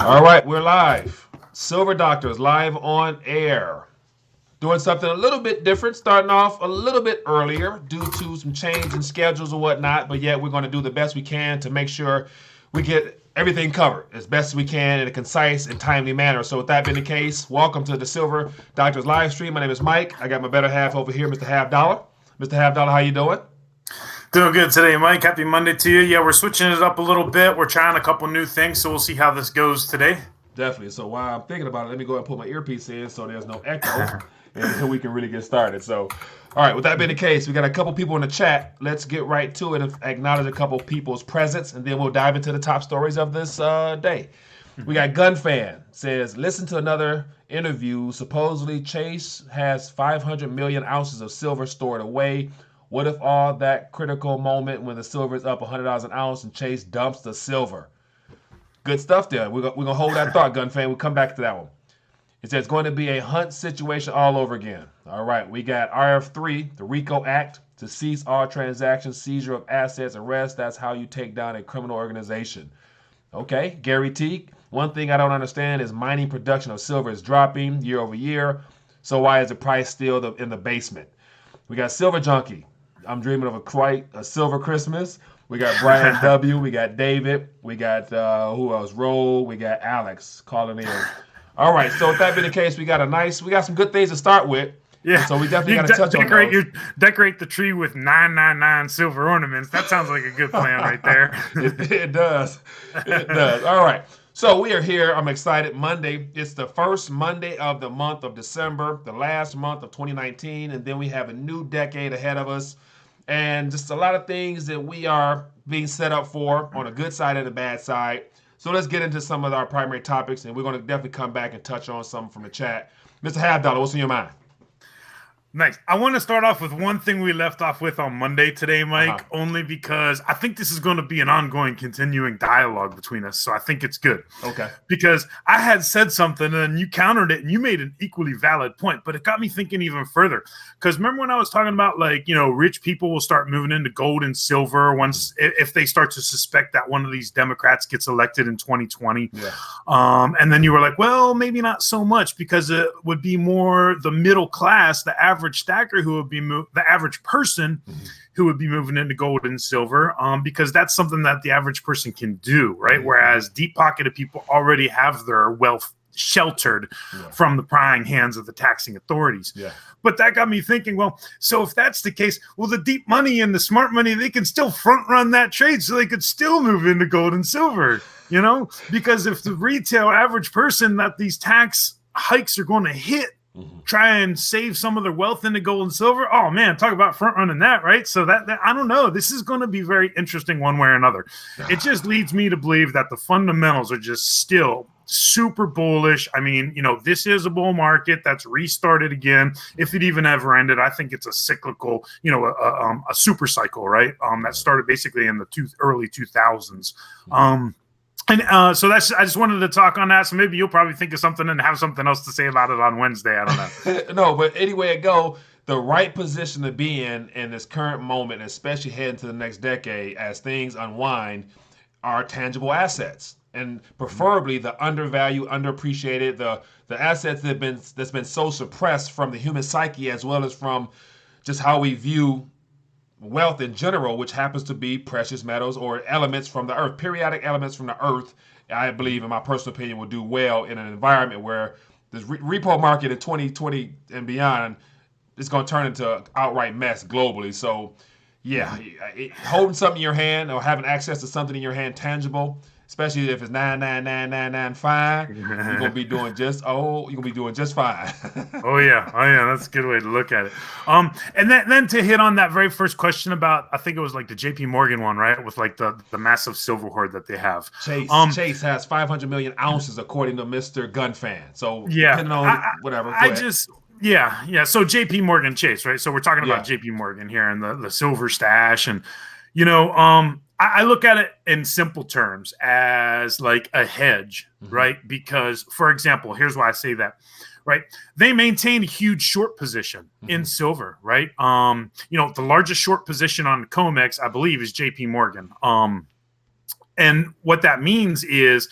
All right, we're live. Silver Doctors live on air. Doing something a little bit different, starting off a little bit earlier due to some change in schedules and whatnot, but yet we're going to do the best we can to make sure we get everything covered as best as we can in a concise and timely manner. So with that being the case, welcome to the Silver Doctors live stream. My name is Mike. I got my better half over here, Mr. Half Dollar. Mr. Half Dollar, how you doing? Doing good today, Mike. Happy Monday to you. Yeah, we're switching it up a little bit. We're trying a couple new things, so we'll see how this goes today. Definitely. So while I'm thinking about it, let me go ahead and put my earpiece in so there's no echo and we can really get started. So, all right, with that being the case, we got a couple people in the chat. Let's get right to it and acknowledge a couple people's presence, and then we'll dive into the top stories of this day. We got Gunfan says, listen to another interview. Supposedly Chase has 500 million ounces of silver stored away. What if all that critical moment when the silver is up $100 an ounce and Chase dumps the silver? Good stuff there. We're going to hold that thought, Gunfan. We'll come back to that one. It says it's going to be a hunt situation all over again. All right, we got RF3, the RICO Act, to cease all transactions, seizure of assets, arrest. That's how you take down a criminal organization. Okay, Gary T. One thing I don't understand is mining production of silver is dropping year over year. So why is the price still in the basement? We got Silver Junkie. I'm dreaming of a silver Christmas. We got Brian W. We got David. We got who else? Roll. We got Alex calling in. All right. So with that being the case, we got some good things to start with. Yeah. So we definitely got to touch on those. Decorate the tree with 999 silver ornaments. That sounds like a good plan right there. It does. It does. All right. So we are here. I'm excited. Monday. It's the first Monday of the month of December, the last month of 2019, and then we have a new decade ahead of us. And just a lot of things that we are being set up for on a good side and a bad side. So let's get into some of our primary topics, and we're going to definitely come back and touch on some from the chat. Mr. Half Dollar, what's in your mind? Nice. I want to start off with one thing we left off with on Monday today, Mike, only because I think this is going to be an ongoing, continuing dialogue between us. So I think it's good. Okay. Because I had said something and you countered it and you made an equally valid point, but it got me thinking even further. Because remember when I was talking about rich people will start moving into gold and silver once if they start to suspect that one of these Democrats gets elected in 2020. Yeah. And then you were like, well, maybe not so much because it would be more the middle class, the average stacker who would be the average person who would be moving into gold and silver because that's something that the average person can do, right? Whereas deep-pocketed people already have their wealth sheltered from the prying hands of the taxing authorities. Yeah. But that got me thinking, well, so if that's the case, well, the deep money and the smart money, they can still front run that trade so they could still move into gold and silver, because if the retail average person that these tax hikes are going to hit try and save some of their wealth into gold and silver. Oh man, talk about front running that, right? So that I don't know. This is going to be very interesting one way or another. It just leads me to believe that the fundamentals are just still super bullish. I mean, this is a bull market that's restarted again. If it even ever ended, I think it's a cyclical, a super cycle, right? That started basically in the early 2000s. So I just wanted to talk on that. So maybe you'll probably think of something and have something else to say about it on Wednesday. I don't know. No, but anyway it go, the right position to be in this current moment, especially heading to the next decade as things unwind, are tangible assets. And preferably the undervalued, underappreciated, the assets that's been so suppressed from the human psyche as well as from just how we view wealth in general, which happens to be precious metals or elements from the earth, periodic elements from the earth. I believe, in my personal opinion, will do well in an environment where this repo market in 2020 and beyond is going to turn into outright mess globally. So, yeah, holding something in your hand or having access to something in your hand tangible, especially if it's 99995, you're gonna be doing just fine. Oh yeah, that's a good way to look at it. And then to hit on that very first question about, I think it was like the JPMorgan one, right? With like the massive silver hoard that they have. Chase has 500 million ounces according to Mr. Gunfan. So depending on whatever. So JPMorgan Chase, right? So we're talking about JPMorgan here and the silver stash, and I look at it in simple terms as like a hedge, right? Because, for example, here's why I say that, right? They maintain a huge short position in silver, right? The largest short position on COMEX, I believe, is JPMorgan. And what that means is,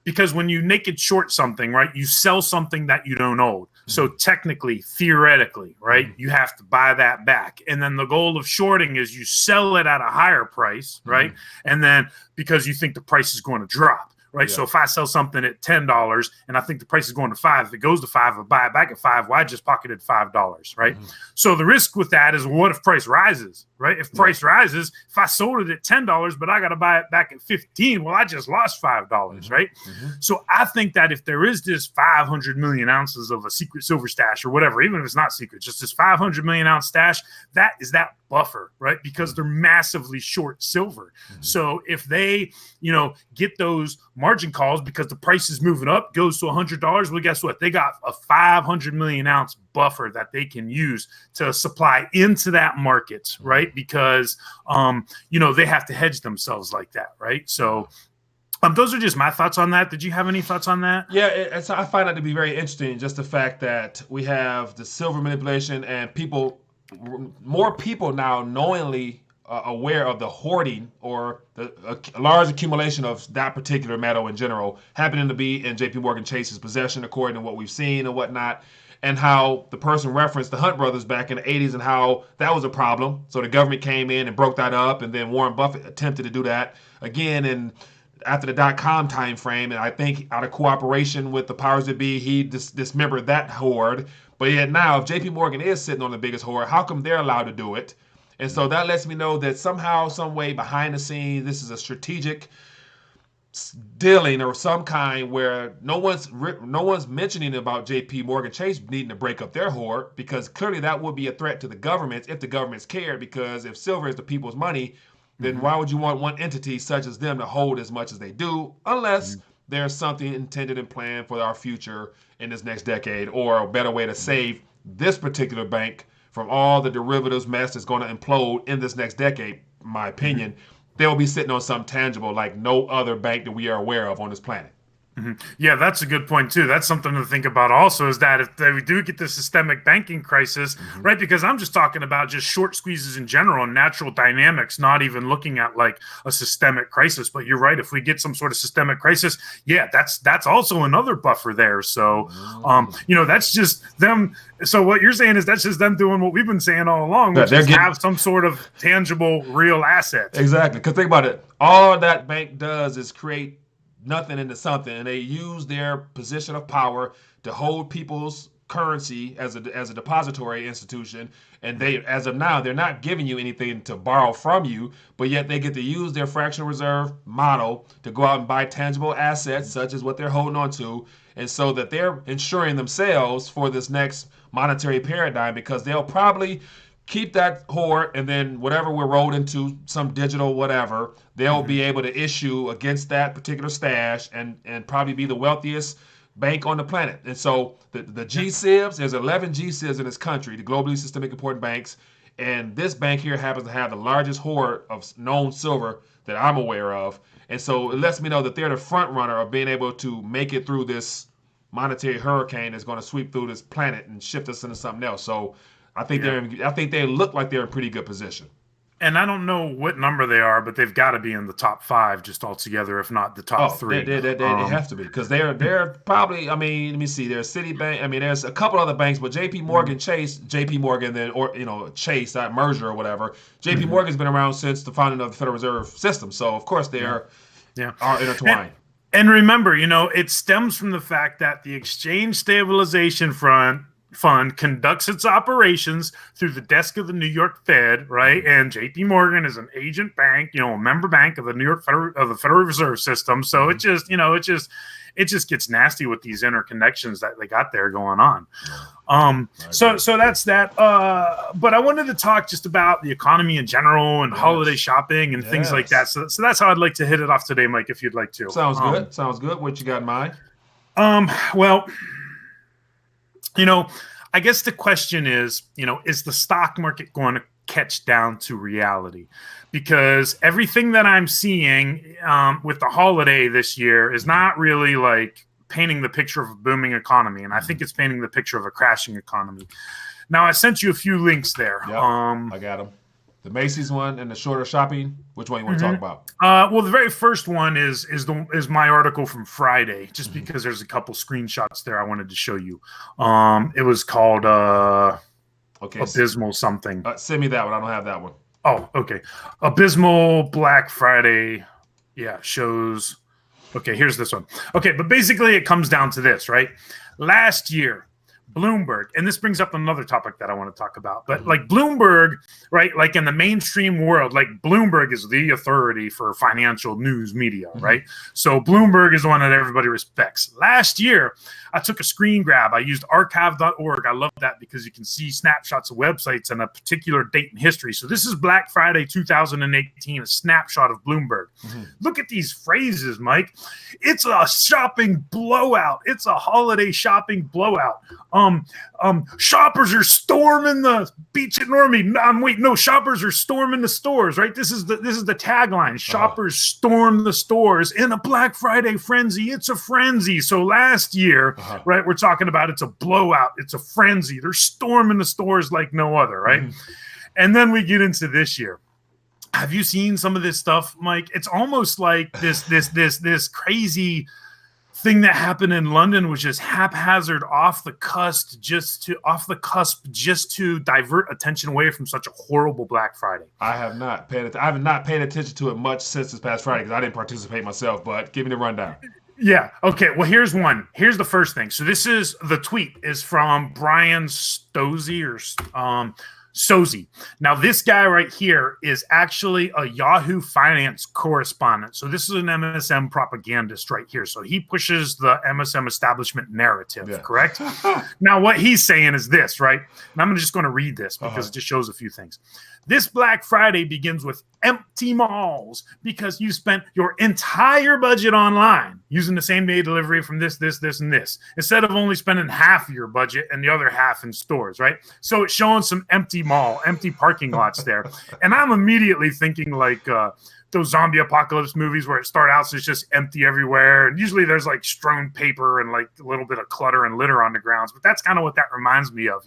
because when you naked short something, right, you sell something that you don't own. So technically, theoretically, right, you have to buy that back. And then the goal of shorting is you sell it at a higher price, right? And then because you think the price is going to drop. Right. Yeah. So if I sell something at $10 and I think the price is going to $5, if it goes to $5, I buy it back at $5. Well, I just pocketed $5. Right. So the risk with that is, what if price rises? Right. If price rises, if I sold it at $10, but I got to buy it back at $15, well, I just lost $5. Right. So I think that if there is this 500 million ounces of a secret silver stash or whatever, even if it's not secret, just this 500 million ounce stash, that is that buffer, right? Because they're massively short silver. So if they, get those margin calls because the price is moving up, goes to $100, well, guess what? They got a 500 million ounce buffer that they can use to supply into that market, right? Because, they have to hedge themselves like that, right? So those are just my thoughts on that. Did you have any thoughts on that? Yeah, I find that to be very interesting, just the fact that we have the silver manipulation and more people now knowingly aware of the hoarding or the large accumulation of that particular metal in general happening to be in JPMorgan Chase's possession, according to what we've seen and whatnot, and how the person referenced the Hunt brothers back in the 80s and how that was a problem. So the government came in and broke that up, and then Warren Buffett attempted to do that again after the dot-com time frame, and I think out of cooperation with the powers that be, he dismembered that hoard. But yet now, if JP Morgan is sitting on the biggest hoard, how come they're allowed to do it? And so that lets me know that somehow, some way, behind the scenes, this is a strategic dealing or some kind where no one's mentioning about JP Morgan Chase needing to break up their hoard, because clearly that would be a threat to the government if the governments cared, because if silver is the people's money, then why would you want one entity such as them to hold as much as they do, unless there's something intended and planned for our future in this next decade, or a better way to save this particular bank from all the derivatives mess that's going to implode in this next decade, in my opinion. They'll be sitting on something tangible like no other bank that we are aware of on this planet. Yeah, that's a good point too. That's something to think about also, is that if we do get the systemic banking crisis, right? Because I'm just talking about just short squeezes in general and natural dynamics, not even looking at like a systemic crisis. But you're right. If we get some sort of systemic crisis, yeah, that's also another buffer there. So, that's just them. So what you're saying is that's just them doing what we've been saying all along, which is have some sort of tangible, real asset. Exactly. Because think about it. All that bank does is create nothing into something, and they use their position of power to hold people's currency as a depository institution. And they, as of now, they're not giving you anything to borrow from you, but yet they get to use their fractional reserve model to go out and buy tangible assets such as what they're holding on to, and so that they're insuring themselves for this next monetary paradigm, because they'll probably keep that hoard, and then whatever we're rolled into some digital whatever, they'll be able to issue against that particular stash and probably be the wealthiest bank on the planet. And so the GSIBs, there's 11 GSIBs in this country, the globally systemic important banks, and this bank here happens to have the largest hoard of known silver that I'm aware of. And so it lets me know that they're the front runner of being able to make it through this monetary hurricane that's going to sweep through this planet and shift us into something else. So I think they look like they're in pretty good position. And I don't know what number they are, but they've got to be in the top 5 just altogether, if not the top 3. They have to be, because they're probably. I mean, let me see. There's Citibank. I mean, there's a couple other banks, but JP Morgan Chase, JP Morgan, then Chase, that merger or whatever. JP Morgan's been around since the founding of the Federal Reserve System, so of course they are intertwined. And remember, it stems from the fact that the Exchange Stabilization Fund conducts its operations through the desk of the New York Fed, right? And JP Morgan is an agent bank, a member bank of the Federal Reserve System. So it just gets nasty with these interconnections that they got there going on. So that's that. But I wanted to talk just about the economy in general and holiday shopping and things like that. So that's how I'd like to hit it off today, Mike, if you'd like to. Sounds good. Sounds good. What you got in mind? Well, I guess the question is the stock market going to catch down to reality? Because everything that I'm seeing with the holiday this year is not really like painting the picture of a booming economy. And I think it's painting the picture of a crashing economy. Now, I sent you a few links there. Yep, I got them. The Macy's one and the shorter shopping. Which one you want to talk about? Well, the very first one is my article from Friday, just because there's a couple screenshots there I wanted to show you. It was called Abysmal something. Send me that one. I don't have that one. Oh, okay. Abysmal Black Friday. Yeah, shows. Okay, here's this one. Okay, but basically it comes down to this, right? Last year, Bloomberg, and this brings up another topic that I want to talk about, but like Bloomberg, right? Like in the mainstream world, like Bloomberg is the authority for financial news media, right? So Bloomberg is the one that everybody respects. Last year, I took a screen grab. I used archive.org. I love that because you can see snapshots of websites and a particular date in history. So this is Black Friday 2018, a snapshot of Bloomberg. Look at these phrases, Mike. It's a shopping blowout. It's a holiday shopping blowout. Shoppers are storming the beach at Normie. Shoppers are storming the stores, right? This is the tagline. Shoppers storm the stores in a Black Friday frenzy. It's a frenzy. So last year, right, we're talking about it's a blowout. It's a frenzy. They're storming the stores like no other, right? And then we get into this year. Have you seen some of this stuff, Mike? It's almost like this crazy thing that happened in London, which is haphazard off the cusp just to divert attention away from such a horrible Black Friday. I have not paid attention to it much since this past Friday because I didn't participate myself, but give me the rundown. Yeah. Okay. Well, here's one. Here's the first thing. So this is the tweet is from Brian Stosey or Sozi. Now, this guy right here is actually a Yahoo Finance correspondent. So this is an MSM propagandist right here. So he pushes the MSM establishment narrative, correct? Now, what he's saying is this, right? And I'm just going to read this because it just shows a few things. This Black Friday begins with empty malls because you spent your entire budget online using the same day delivery from this, and this, instead of only spending half of your budget and the other half in stores, right? So it's showing some empty parking lots there. And I'm immediately thinking like those zombie apocalypse movies where it starts out so it's just empty everywhere. And usually there's like strewn paper and like a little bit of clutter and litter on the grounds. But that's kind of what that reminds me of,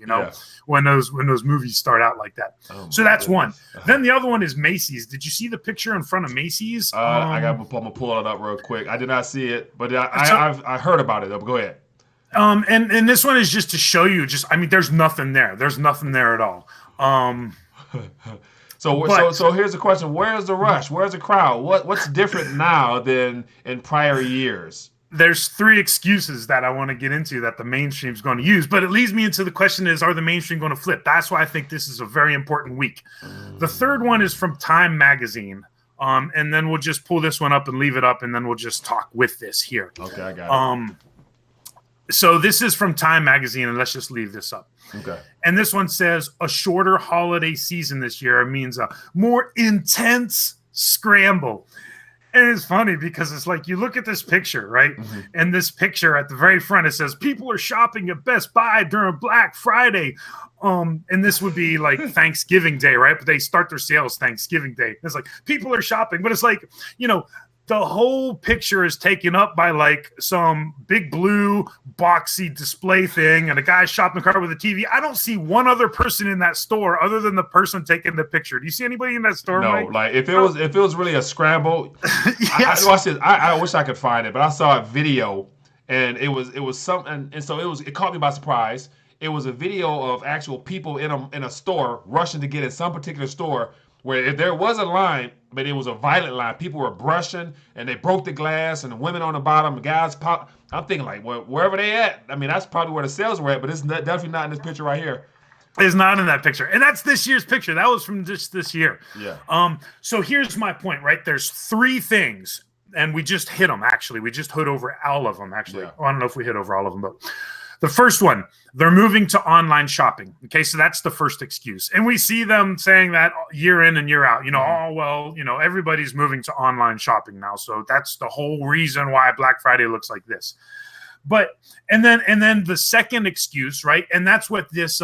when those movies start out like that. So that's one. Then the other one is Macy's. Did you see the picture in front of Macy's? I'm going to pull it up real quick. I did not see it, but I heard about it. Go ahead. And this one is just to show you there's nothing there. There's nothing there at all. So here's the question: where's the rush? Where's the crowd? What's different now than in prior years? There's three excuses that I want to get into that the mainstream's going to use, but it leads me into the question is, are the mainstream going to flip? That's why I think this is a very important week. The third one is from Time Magazine. And then we'll just pull this one up and leave it up, and then we'll just talk with this here. Okay, I got it. So this is from Time Magazine, and let's just leave this up. Okay. And this one says, a shorter holiday season this year means a more intense scramble. And it's funny because it's like you look at this picture, right? And this picture at the very front, it says, people are shopping at Best Buy during Black Friday. And this would be like Thanksgiving Day, right? But they start their sales Thanksgiving Day. It's like people are shopping, but it's like, the whole picture is taken up by like some big blue boxy display thing and a guy shopping cart with a TV. I don't see one other person in that store other than the person taking the pipicture. Do you see anybody in that store? No, Mike? Like if it was really a scramble, yes. I wish I could find it, but I saw a video and it was something, and so it caught me by surprise. It was a video of actual people in a store rushing to get in some particular store. Where if there was a line, but it was a violent line. People were brushing, and they broke the glass, and the women on the bottom, the guys pop. I'm thinking, like, well, wherever they at, that's probably where the sales were at, but it's definitely not in this picture right here. It's not in that picture. And that's this year's picture. That was from just this year. Yeah. So here's my point, right? There's three things, and we just hit them, actually. We just hit over all of them, actually. Yeah. I don't know if we hit over all of them, but the first one, they're moving to online shopping. Okay, so that's the first excuse. And we see them saying that year in and year out. Everybody's moving to online shopping now. So that's the whole reason why Black Friday looks like this. But and then the second excuse, right? And that's what this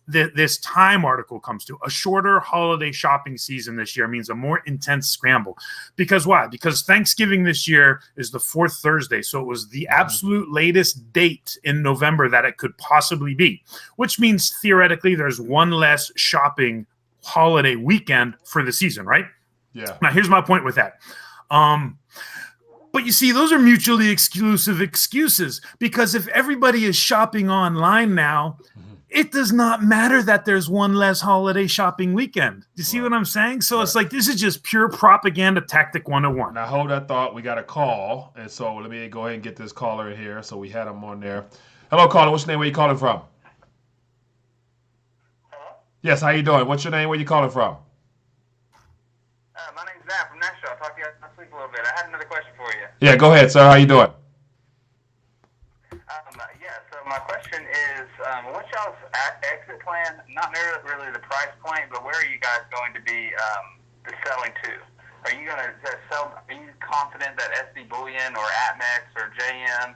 this Time article comes to. A shorter holiday shopping season this year means a more intense scramble. Because why? Because Thanksgiving this year is the fourth Thursday. So it was the absolute latest date in November that it could possibly be, which means theoretically there's one less shopping holiday weekend for the season, right? Yeah. Now, here's my point with that. But you see, those are mutually exclusive excuses, because if everybody is shopping online now, it does not matter that there's one less holiday shopping weekend. Do you see what I'm saying? So it's like, this is just pure propaganda tactic 101. Now, hold that thought. We got a call. And so let me go ahead and get this caller in here. So we had him on there. Hello, caller. What's your name? Where you calling from? Hello? Yes, how you doing? What's your name? Where you calling from? My name's Zach from Nashville. I talked to you last week a little bit. I had another question for you. Yeah, go ahead, sir. How you doing? So my question is, what's y'all's exit plan? Not really the price point, but where are you guys going to be selling to? Are you going to sell? Are you confident that SD Bullion or Atmex or JM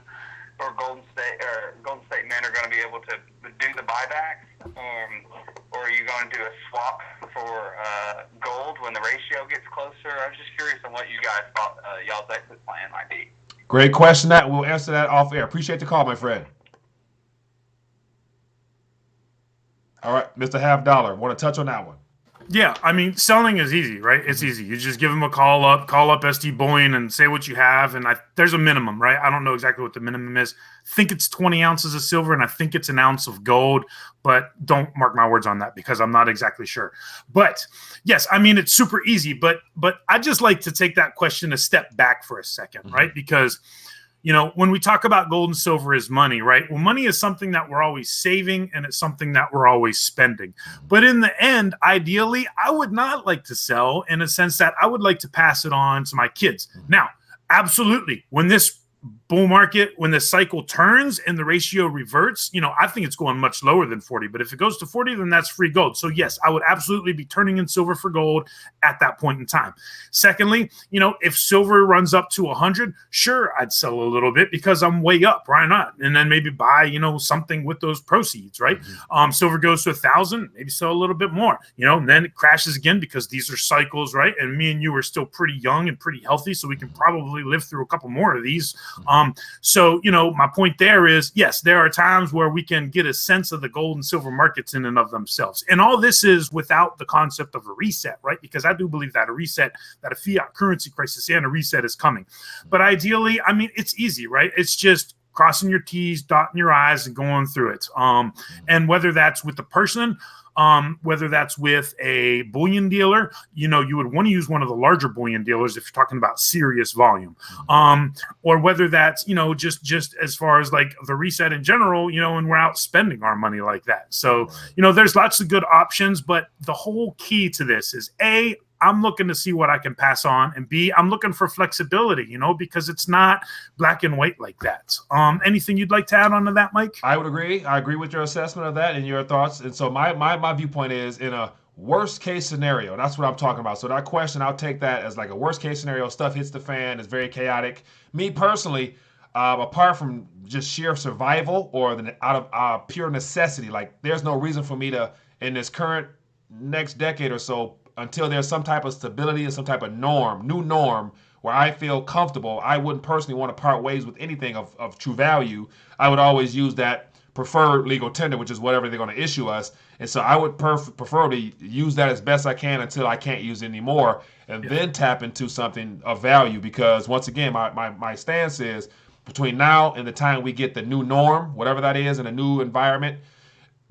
or Golden State Men are going to be able to do the buybacks, or are you going to do a swap for gold when the ratio gets closer? I was just curious on what you guys thought y'all's exit plan might be. Great question. That we'll answer that off air. Appreciate the call, my friend. All right, Mr. Half Dollar, want to touch on that one? Yeah, I mean, selling is easy, right? It's easy. You just give them a call up SD Bullion and say what you have. And there's a minimum, right? I don't know exactly what the minimum is. I think it's 20 ounces of silver, and I think it's an ounce of gold. But don't mark my words on that, because I'm not exactly sure. But yes, I mean, it's super easy. But I just like to take that question a step back for a second, right? Because when we talk about gold and silver as money, right? Well, money is something that we're always saving, and it's something that we're always spending. But in the end, ideally, I would not like to sell, in a sense that I would like to pass it on to my kids. Now, absolutely, when this bull market, when the cycle turns and the ratio reverts, I think it's going much lower than 40. But if it goes to 40, then that's free gold. So yes, I would absolutely be turning in silver for gold at that point in time. Secondly, if silver runs up to 100, sure, I'd sell a little bit, because I'm way up. Why not? And then maybe buy, something with those proceeds, right? Silver goes to 1,000, maybe sell a little bit more, and then it crashes again, because these are cycles, right? And me and you are still pretty young and pretty healthy, so we can probably live through a couple more of these. So, my point there is, yes, there are times where we can get a sense of the gold and silver markets in and of themselves. And all this is without the concept of a reset, right? Because I do believe that a fiat currency crisis and a reset is coming. But ideally, I mean, it's easy, right? It's just crossing your T's, dotting your I's, and going through it. And whether that's with the person, whether that's with a bullion dealer, you would want to use one of the larger bullion dealers if you're talking about serious volume, or whether that's, just as far as like the reset in general, and we're out spending our money like that. So, there's lots of good options, but the whole key to this is A, I'm looking to see what I can pass on, and B, I'm looking for flexibility, because it's not black and white like that. Anything you'd like to add on to that, Mike? I would agree. I agree with your assessment of that and your thoughts. And so my viewpoint is, in a worst case scenario, that's what I'm talking about. So that question, I'll take that as like a worst case scenario. Stuff hits the fan. It's very chaotic. Me personally, apart from just sheer survival or out of pure necessity, like there's no reason for me to, in this current next decade or so, until there's some type of stability and some type of new norm where I feel comfortable, I wouldn't personally want to part ways with anything of true value. I would always use that preferred legal tender, which is whatever they're going to issue us. And so I would prefer to use that as best I can until I can't use it anymore, and then tap into something of value. Because once again, my stance is, between now and the time we get the new norm, whatever that is, in a new environment,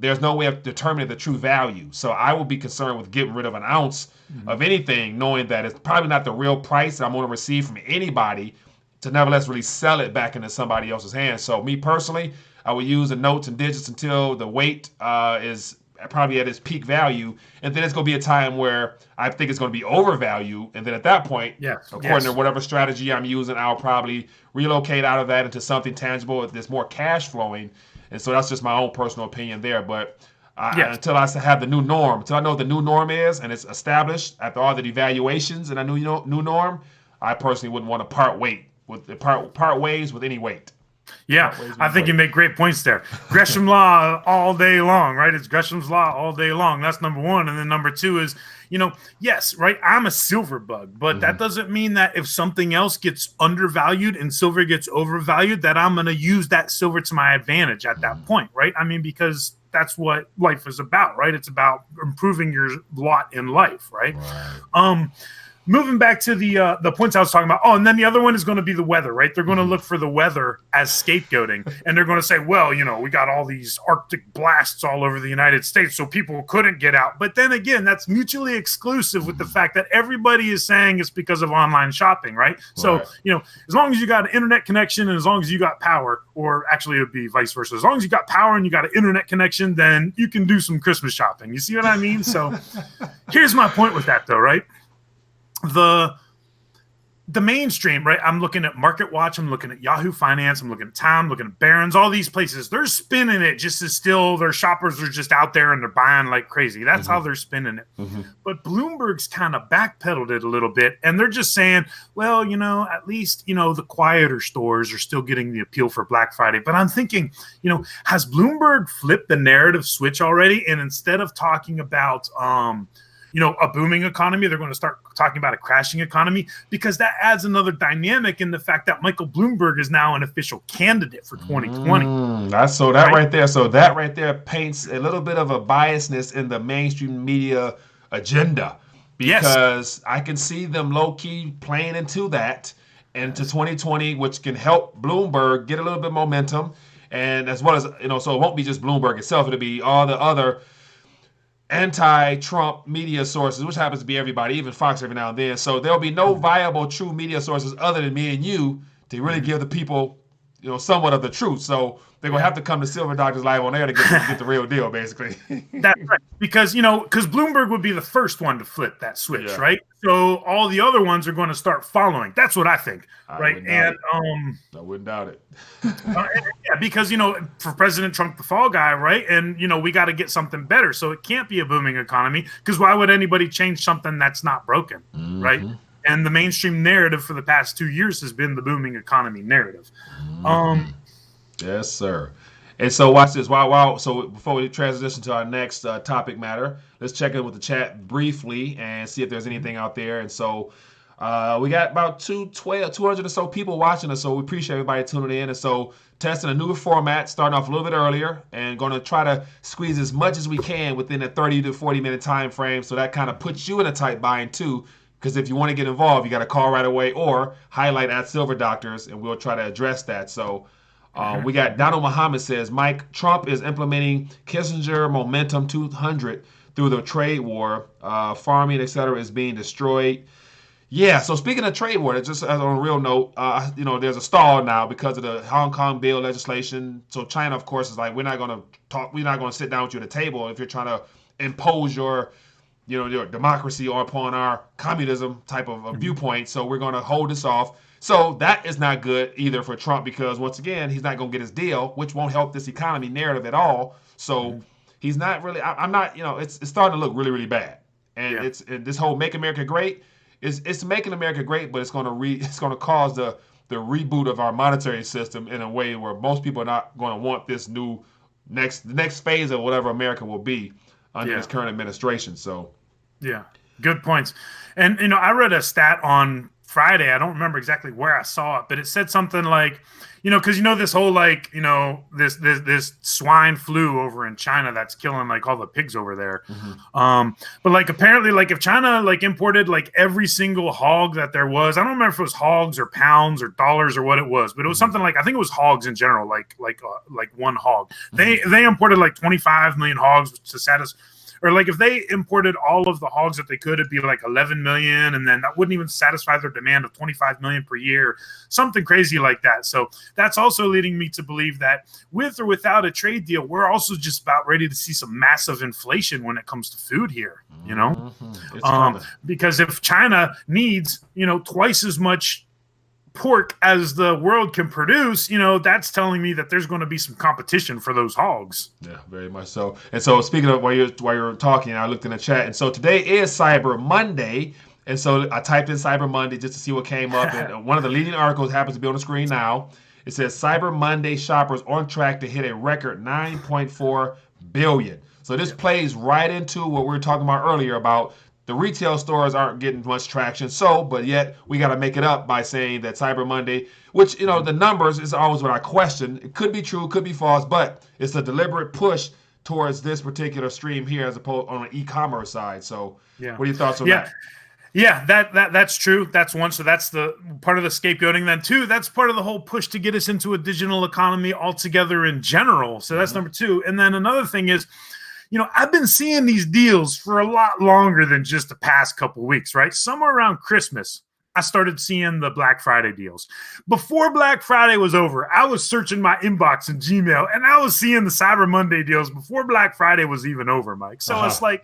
there's no way of determining the true value. So I will be concerned with getting rid of an ounce of anything, knowing that it's probably not the real price that I'm going to receive from anybody, to nevertheless really sell it back into somebody else's hands. So me personally, I will use the notes and digits until the weight is probably at its peak value. And then it's going to be a time where I think it's going to be overvalued. And then at that point, according to whatever strategy I'm using, I'll probably relocate out of that into something tangible if there's more cash flowing. And so that's just my own personal opinion there. But until I have the new norm, until I know what the new norm is and it's established after all the devaluations and a new norm, I personally wouldn't want to part ways with any weight. Yeah, I think you make great points there. Gresham Law all day long, right? It's Gresham's Law all day long. That's number one. And then number two is, yes, right? I'm a silver bug, but that doesn't mean that if something else gets undervalued and silver gets overvalued, that I'm going to use that silver to my advantage at that point, right? I mean, because that's what life is about, right? It's about improving your lot in life, right? Moving back to the points I was talking about. Oh, and then the other one is going to be the weather, right? They're going to look for the weather as scapegoating. And they're going to say, well, we got all these Arctic blasts all over the United States, so people couldn't get out. But then again, that's mutually exclusive with the fact that everybody is saying it's because of online shopping, right? So, as long as you got an internet connection and as long as you got power, or actually it would be vice versa. As long as you got power and you got an internet connection, then you can do some Christmas shopping. You see what I mean? So here's my point with that, though, right? The mainstream, right? I'm looking at Market Watch, I'm looking at Yahoo Finance, I'm looking at Time, looking at Barron's, all these places. They're spinning it just as still their shoppers are just out there and they're buying like crazy. That's how they're spinning it. But Bloomberg's kind of backpedaled it a little bit, and they're just saying, well, at least, the quieter stores are still getting the appeal for Black Friday. But I'm thinking, has Bloomberg flipped the narrative switch already? And instead of talking about a booming economy, they're going to start talking about a crashing economy, because that adds another dynamic in the fact that Michael Bloomberg is now an official candidate for 2020. That right there paints a little bit of a biasness in the mainstream media agenda, because I can see them low key playing into that into 2020, which can help Bloomberg get a little bit of momentum, and as well as so it won't be just Bloomberg itself; it'll be all the other anti-Trump media sources, which happens to be everybody, even Fox every now and then. So there'll be no viable true media sources other than me and you to really give the people, somewhat of the truth. So they're going to have to come to Silver Doctors Live on air to get the real deal, basically. That's right. Because Bloomberg would be the first one to flip that switch, right? So all the other ones are going to start following. That's what I think, right? I wouldn't doubt it. Because for President Trump, the fall guy, right? And we got to get something better. So it can't be a booming economy, because why would anybody change something that's not broken, right? And the mainstream narrative for the past 2 years has been the booming economy narrative. Yes, sir. And so watch this. So before we transition to our next topic matter, let's check in with the chat briefly and see if there's anything out there. And so we got about 200 or so people watching us, so we appreciate everybody tuning in. And so testing a new format, starting off a little bit earlier, and going to try to squeeze as much as we can within a 30 to 40 minute time frame. So that kind of puts you in a tight bind too, because if you want to get involved, you got to call right away or highlight at Silver Doctors, and we'll try to address that. So we got Donald Muhammad says, Mike, Trump is implementing Kissinger Momentum 200 through the trade war. Farming, etc., is being destroyed. Yeah, so speaking of trade war, just on a real note, there's a stall now because of the Hong Kong bill legislation. So China, of course, is like, we're not going to sit down with you at the table if you're trying to impose your democracy upon our communism type of viewpoint. So we're going to hold this off. So that is not good either for Trump, because once again, he's not going to get his deal, which won't help this economy narrative at all. So he's not really, I'm not, it's starting to look really, really bad. And this whole Make America Great, it's making America great, but it's going to cause the reboot of our monetary system in a way where most people are not going to want this the next phase of whatever America will be under this current administration. So, yeah, good points. And I read a stat on Friday. I don't remember exactly where I saw it, but it said something like, because this whole this swine flu over in China that's killing like all the pigs over there. But like apparently like if China like imported like every single hog that there was, I don't remember if it was hogs or pounds or dollars or what it was, but it was something like, I think it was hogs in general, like one hog. They imported like 25 million hogs to satisfy. Or like if they imported all of the hogs that they could, it'd be like 11 million, and then that wouldn't even satisfy their demand of 25 million per year, something crazy like that. So that's also leading me to believe that with or without a trade deal, we're also just about ready to see some massive inflation when it comes to food here, because if China needs, twice as much pork as the world can produce, that's telling me that there's going to be some competition for those hogs. Yeah, very much so. And so speaking of while you're talking, I looked in the chat, and so today is Cyber Monday, and so I typed in Cyber Monday just to see what came up, and one of the leading articles happens to be on the screen now, It says Cyber Monday shoppers on track to hit a record 9.4 billion. So this plays right into what we were talking about earlier about the retail stores aren't getting much traction. So, but yet we got to make it up by saying that Cyber Monday, which, the numbers is always what I question. It could be true, could be false, but it's a deliberate push towards this particular stream here as opposed on an e-commerce side. So what are your thoughts on that? Yeah, that's true. That's one. So that's the part of the scapegoating. Then two, that's part of the whole push to get us into a digital economy altogether in general. So that's number two. And then another thing is, I've been seeing these deals for a lot longer than just the past couple weeks, right? Somewhere around Christmas, I started seeing the Black Friday deals. Before Black Friday was over, I was searching my inbox in Gmail, and I was seeing the Cyber Monday deals before Black Friday was even over, Mike. So it's like,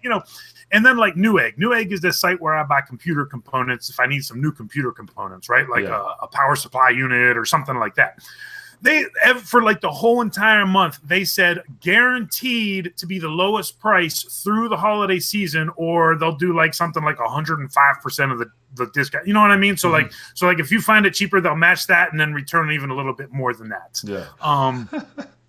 and then like Newegg. Newegg is this site where I buy computer components if I need some new computer components, right? Like a power supply unit or something like that. They, for like the whole entire month, they said guaranteed to be the lowest price through the holiday season, or they'll do like something like 105% of the discount. You know what I mean? So like if you find it cheaper, they'll match that and then return even a little bit more than that. Yeah.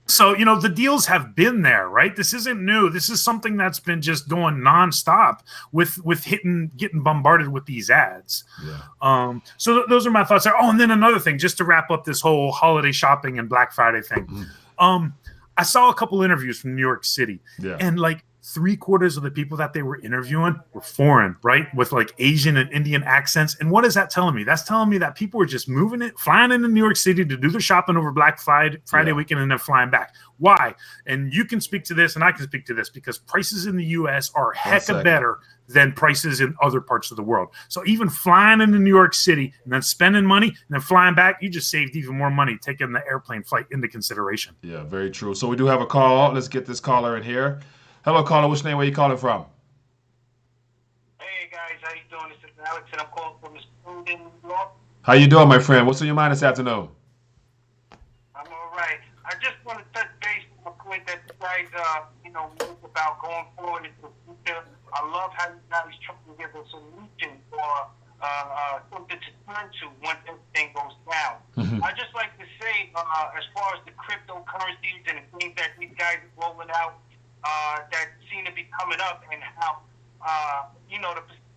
So, the deals have been there, right? This isn't new. This is something that's been just going nonstop with getting bombarded with these ads. Yeah. So those are my thoughts there. Oh, and then another thing, just to wrap up this whole holiday shopping and Black Friday thing. I saw a couple interviews from New York City, and like 3/4 of the people that they were interviewing were foreign, right? With like Asian and Indian accents. And what is that telling me? That's telling me that people were just flying into New York City to do their shopping over Black Friday weekend and then flying back. Why? And you can speak to this and I can speak to this because prices in the U.S. are hecka better than prices in other parts of the world. So even flying into New York City and then spending money and then flying back, you just saved even more money taking the airplane flight into consideration. Yeah, very true. So we do have a call. Let's get this caller in here. Hello, caller. What's your name? Where you calling from? Hey, guys. How you doing? This is Alex, and I'm calling from the school in New York. How you doing, my friend? What's on your mind this afternoon? I'm all right. I just want to touch base on the point that you guys, move about going forward into the future. I love how you guys trying to give a solution or something to turn to once everything goes down. I just like to say, as far as the cryptocurrencies and the things that these guys are rolling out, that seem to be coming up, and how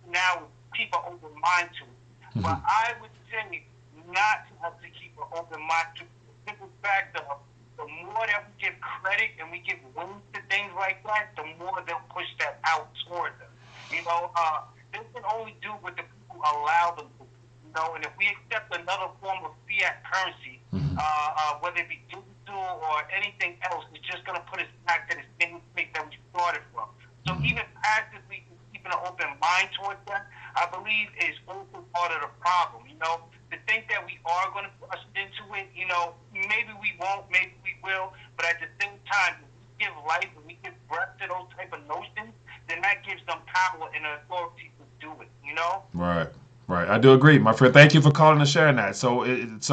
now people are open mind to it. But I would say not to have to keep an open mind to the simple fact of the more that we give credit and we give wings to things like that, the more they'll push that out toward them. They can only do what the people allow them to do. And if we accept another form of fiat currency, whether it be digital or anything else, it's just going to put us back to the same place that we started from. So even passively keeping an open mind towards that, I believe is also part of the problem. To think that we are going to push into it, maybe we won't, maybe we will, but at the same time, if we give life and we give breath to those type of notions, then that gives them power and authority to do it, Right. I do agree, my friend. Thank you for calling and sharing that. So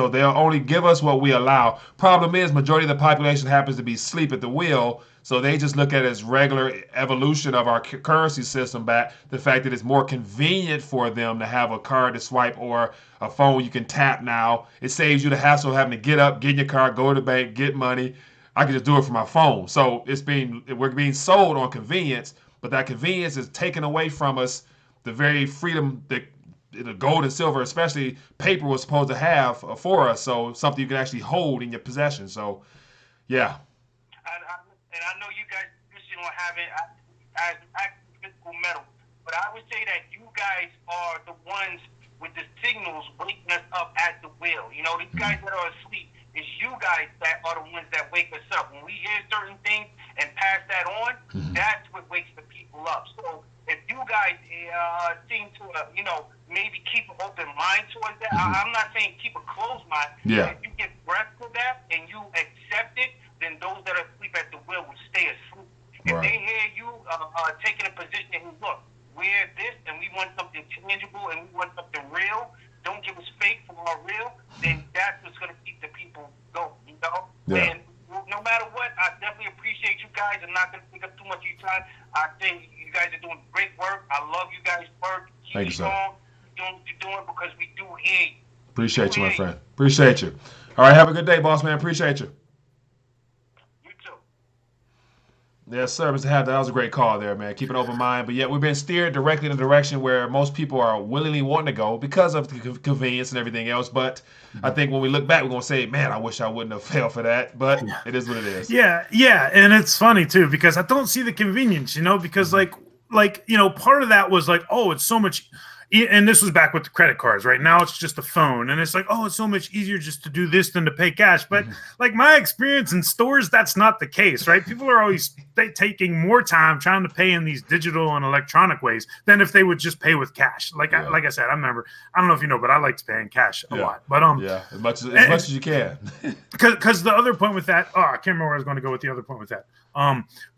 they'll only give us what we allow. Problem is, majority of the population happens to be asleep at the wheel, so they just look at it as regular evolution of our currency system back. The fact that it's more convenient for them to have a card to swipe or a phone you can tap now. It saves you the hassle of having to get up, get in your car, go to the bank, get money. I can just do it from my phone. So we're being sold on convenience, but that convenience is taken away from us the very freedom that the gold and silver, especially paper, was supposed to have for us. So something you can actually hold in your possession. So, yeah. And I know you guys don't have it as actual physical metal, but I would say that you guys are the ones with the signals waking us up at the wheel. These guys that are asleep, it's you guys that are the ones that wake us up. When we hear certain things and pass that on, that's what wakes the people up. So if you guys seem to, maybe keep an open mind towards that, I'm not saying keep a closed mind. Yeah. If you give breath to that and you accept it, then those that are asleep at the wheel will stay asleep. If they hear you taking a position and look, we're this and we want something tangible and we want something real, don't give us fake for our real, then that's what's going to keep the people going, Yeah. And no matter what, I definitely appreciate you guys. I'm not going to take up too much of your time. I think you guys are doing great work. I love you guys' work. Thank you, sir. Doing what you're doing because we do hear you. Appreciate you, my friend. Appreciate you. All right, have a good day, boss man. Appreciate you. You too. Yes, sir, Mr. Hampton. That was a great call there, man. Keep an open mind. But yet we've been steered directly in the direction where most people are willingly wanting to go because of the convenience and everything else. But I think when we look back, we're going to say, man, I wish I wouldn't have failed for that. But it is what it is. Yeah. And it's funny, too, because I don't see the convenience, because part of that was like, oh, it's so much. And this was back with the credit cards, right? Now it's just a phone. And it's like, oh, it's so much easier just to do this than to pay cash. But like my experience in stores, that's not the case, right? People are always taking more time trying to pay in these digital and electronic ways than if they would just pay with cash. Like I said, I remember, I don't know if you know, but I like to pay in cash a lot. But as much as you can. Because the other point with that, I can't remember where I was going to go with the other point with that.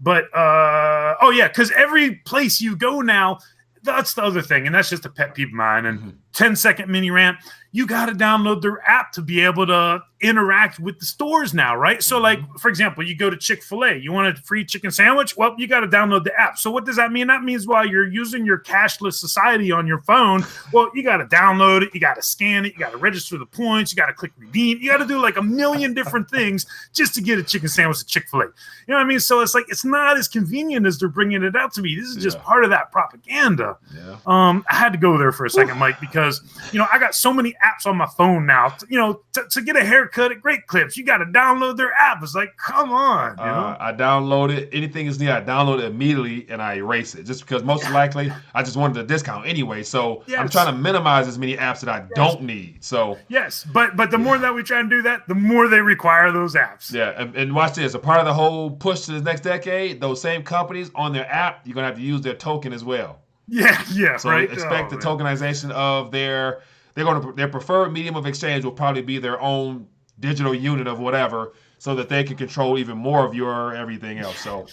Because every place you go now, that's the other thing, and that's just a pet peeve of mine. And 10-second mini rant, you got to download their app to be able to interact with the stores now, right? So, like, for example, you go to Chick-fil-A, you want a free chicken sandwich? Well, you got to download the app. So what does that mean? That means while you're using your cashless society on your phone, well, you got to download it, you got to scan it, you got to register the points, you got to click redeem, you got to do like a million different things just to get a chicken sandwich at Chick-fil-A. You know what I mean? So it's like, it's not as convenient as they're bringing it out to me. This is just part of that propaganda. Yeah. I had to go there for a second, Mike, because, I got so many apps on my phone now, to get a haircut at Great Clips, you got to download their app. It's like, come on. I download it. Anything is needed, I download it immediately and I erase it just because most likely I just wanted a discount anyway. So I'm trying to minimize as many apps that I don't need. So yes, but the more that we try and do that, the more they require those apps. Yeah, and watch this. A part of the whole push to the next decade, those same companies on their app, you're gonna have to use their token as well. Yeah, so right. Expect the tokenization of their preferred medium of exchange will probably be their own digital unit of whatever, so that they can control even more of your everything else. So,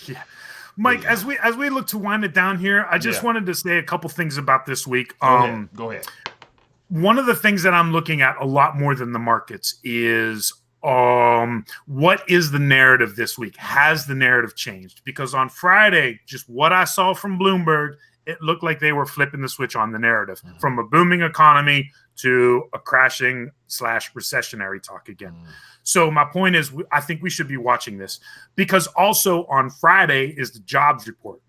Mike, as we look to wind it down here, I just wanted to say a couple things about this week. Go ahead. One of the things that I'm looking at a lot more than the markets is what is the narrative this week? Has the narrative changed? Because on Friday, just what I saw from Bloomberg, it looked like they were flipping the switch on the narrative from a booming economy to a crashing / recessionary talk again. So my point is, I think we should be watching this because also on Friday is the jobs report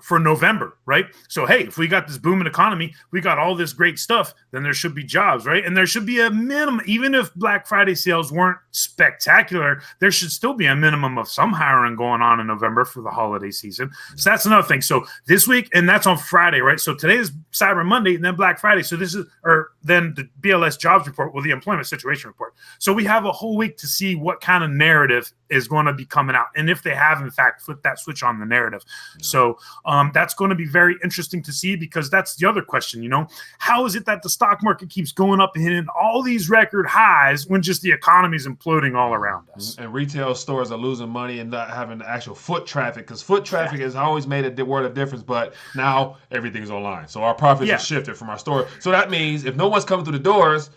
for November, right? So, hey, if we got this booming economy, we got all this great stuff, then there should be jobs, right? And there should be a minimum, even if Black Friday sales weren't spectacular, there should still be a minimum of some hiring going on in November for the holiday season. So that's another thing. So this week, and that's on Friday, right? So today is Cyber Monday and then Black Friday. So then the BLS jobs report, the employment situation report. So we have a whole week to see what kind of narrative is going to be coming out. And if they have, in fact, flipped that switch on the narrative. So that's going to be very interesting to see because that's the other question, how is it that the stock market keeps going up and hitting all these record highs when just the economy is imploding all around us? And retail stores are losing money and not having the actual foot traffic because foot traffic has always made a world of difference, but now everything's online. So our profits are shifted from our store. So that means if no one's coming through the doors,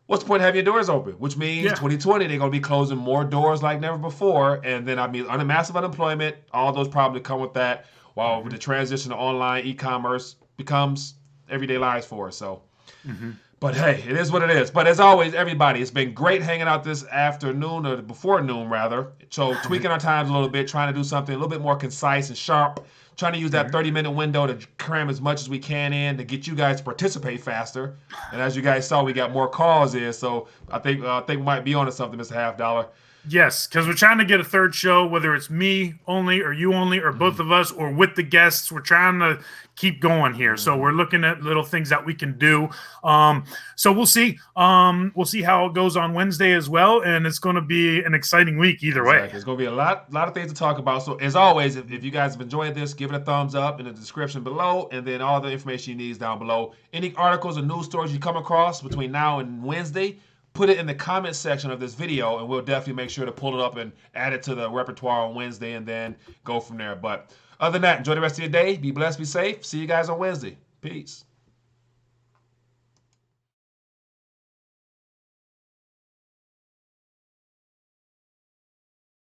what's the point of having your doors open? Which means 2020, they're going to be closing more doors like never before. And then, massive unemployment, all those problems come with that. While the transition to online e-commerce becomes everyday lives for us. So, but hey, it is what it is. But as always, everybody, it's been great hanging out this afternoon or before noon, rather. So tweaking our times a little bit, trying to do something a little bit more concise and sharp. Trying to use that 30-minute window to cram as much as we can in to get you guys to participate faster. And as you guys saw, we got more calls in. So I think we might be onto something, Mr. Half Dollar. Yes, because we're trying to get a third show, whether it's me only or you only or both of us or with the guests. We're trying to keep going here. So we're looking at little things that we can do. So we'll see. We'll see how it goes on Wednesday as well. And it's going to be an exciting week either way. There's going to be a lot of things to talk about. So as always, if you guys have enjoyed this, give it a thumbs up in the description below. And then all the information you need is down below. Any articles or news stories you come across between now and Wednesday, put it in the comment section of this video, and we'll definitely make sure to pull it up and add it to the repertoire on Wednesday and then go from there. But other than that, enjoy the rest of your day. Be blessed, be safe. See you guys on Wednesday. Peace.